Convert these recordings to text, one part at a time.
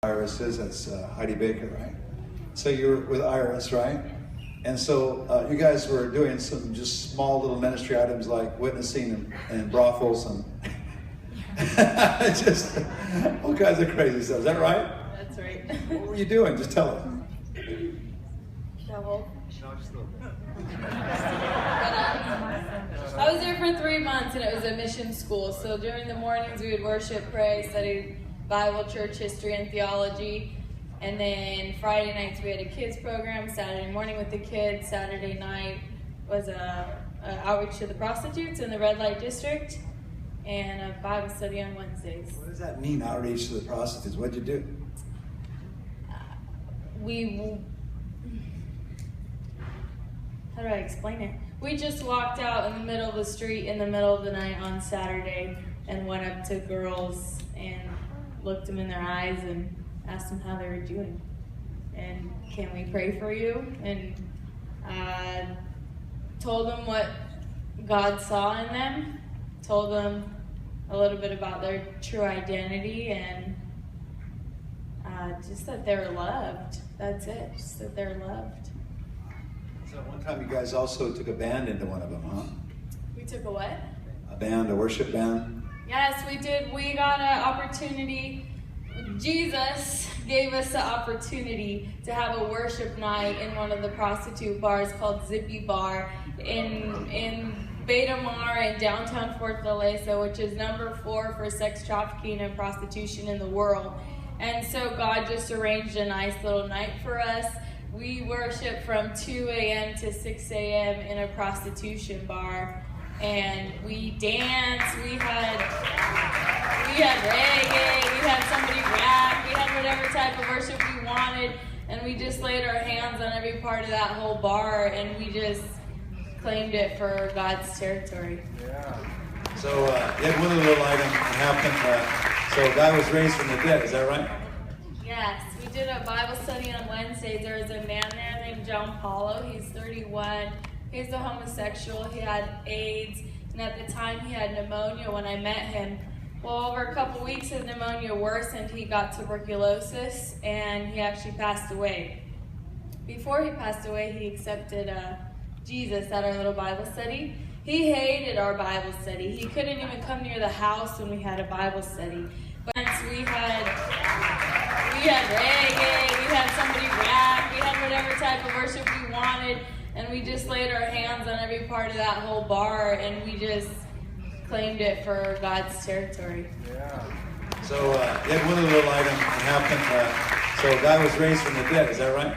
Iris that's Heidi Baker, right? So you were with Iris, right? And so you guys were doing some just small little ministry items like witnessing in brothels and just all kinds of crazy stuff. Is that right? That's right. What were you doing? Just tell us. Devil. I was there for 3 months and it was a mission school. So during the mornings we would worship, pray, study Bible, church history, and theology. And then Friday nights we had a kids program. Saturday morning with the kids. Saturday night was a outreach to the prostitutes in the red light district, and a Bible study on Wednesdays. What does that mean, outreach to the prostitutes? What'd you do? How do I explain it? We just walked out in the middle of the street in the middle of the night on Saturday and went up to girls and looked them in their eyes and asked them how they were doing. And can we pray for you? And told them what God saw in them, told them a little bit about their true identity, and just that they're loved. That's it, just that they're loved. So one time you guys also took a band into one of them, huh? We took a what? A band, a worship band? Yes, we did. We got an opportunity. Jesus gave us the opportunity to have a worship night in one of the prostitute bars called Zippy Bar in Beta Mar in downtown Fortaleza, which is number 4 for sex trafficking and prostitution in the world. And so God just arranged a nice little night for us. We worshiped from 2 a.m. to 6 a.m. in a prostitution bar, and we danced. We had reggae, we had somebody rap, we had whatever type of worship we wanted, and we just laid our hands on every part of that whole bar, and we just claimed it for God's territory. Yeah. So you had one little item happen. So a guy was raised from the dead, is that right? Yes, we did a Bible study on Wednesdays. There was a man there named John Paulo. He's 31. He's a homosexual. He had AIDS, and at the time he had pneumonia when I met him. Well, over a couple weeks his pneumonia worsened. He got tuberculosis, and he actually passed away. Before he passed away, he accepted Jesus at our little Bible study. He hated our Bible study. He couldn't even come near the house when we had a Bible study. But we had reggae, we had somebody rap, we had whatever type of worship we wanted, and we just laid our hands on every part of that whole bar, and we just claimed it for God's territory. Yeah. So you had one little item happen. So a guy was raised from the dead, is that right?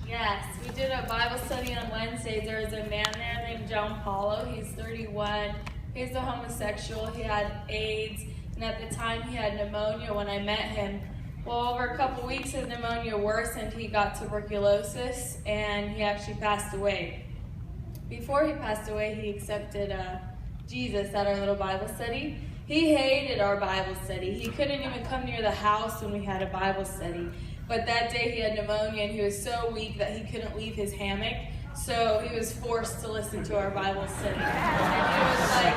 Yes, we did a Bible study on Wednesdays. There was a man there named John Paulo. He's 31. He's a homosexual. He had AIDS, and at the time he had pneumonia when I met him. Well, over a couple weeks his pneumonia worsened. He got tuberculosis, and he actually passed away. Before he passed away, he accepted Jesus at our little Bible study. He hated our Bible study. He couldn't even come near the house when we had a Bible study. But that day he had pneumonia, and he was so weak that he couldn't leave his hammock. So he was forced to listen to our Bible study. And he was like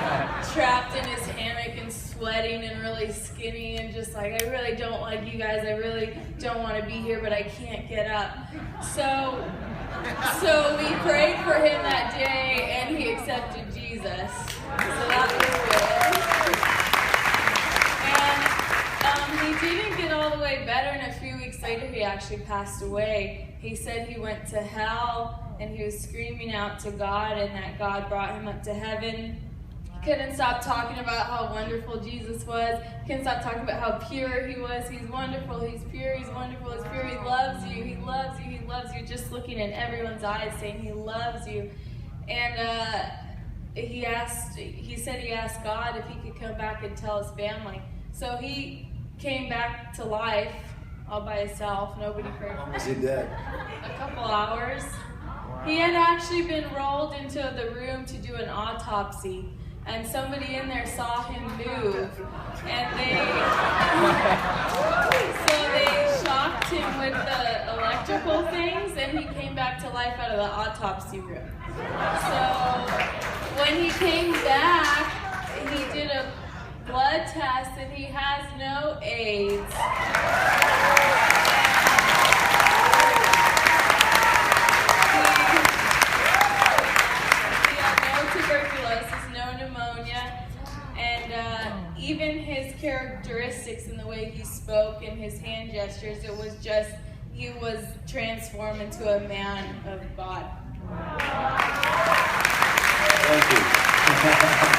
trapped in his hammock and sweating and really skinny and just like, I really don't like you guys. I really don't want to be here, but I can't get up. So we prayed for him that day, and he accepted Jesus. So that was good. And he didn't get all the way better, and a few weeks later he actually passed away. He said he went to hell, and he was screaming out to God, and that God brought him up to heaven. He couldn't stop talking about how wonderful Jesus was. He couldn't stop talking about how pure he was. He's wonderful, he's pure, he's wonderful, he's pure. He loves you, he loves you, he loves you. Just looking in everyone's eyes saying he loves you. And he said he asked God if he could come back and tell his family. So he came back to life all by himself. Nobody prayed for him. Was he dead? A couple hours. He had actually been rolled into the room to do an autopsy, and somebody in there saw him move, and they shocked him with the electrical things, and he came back to life out of the autopsy room. So when he came back, he did a blood test, and he has no AIDS. characteristics in the way he spoke and his hand gestures. It was just, he was transformed into a man of God. Thank you.